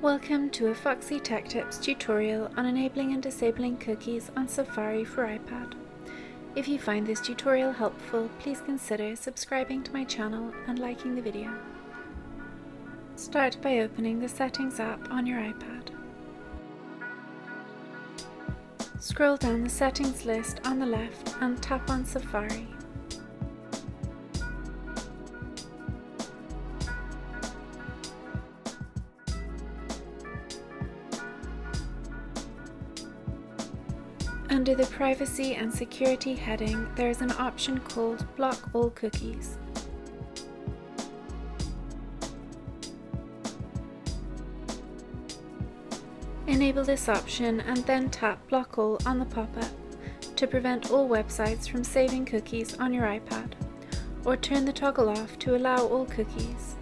Welcome to a Foxy Tech Tips tutorial on enabling and disabling cookies on Safari for iPad. If you find this tutorial helpful, please consider subscribing to my channel and liking the video. Start by opening the Settings app on your iPad. Scroll down the Settings list on the left and tap on Safari. Under the Privacy and Security heading, there is an option called Block All Cookies. Enable this option and then tap Block All on the pop-up to prevent all websites from saving cookies on your iPad, or turn the toggle off to allow all cookies.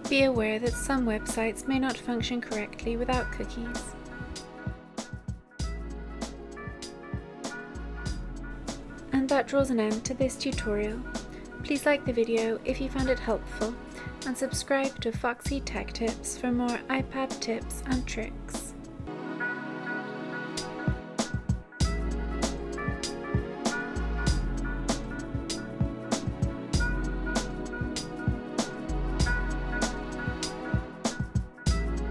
Be aware that some websites may not function correctly without cookies. And that draws an end to this tutorial. Please like the video if you found it helpful and subscribe to Foxy Tech Tips for more iPad tips and tricks.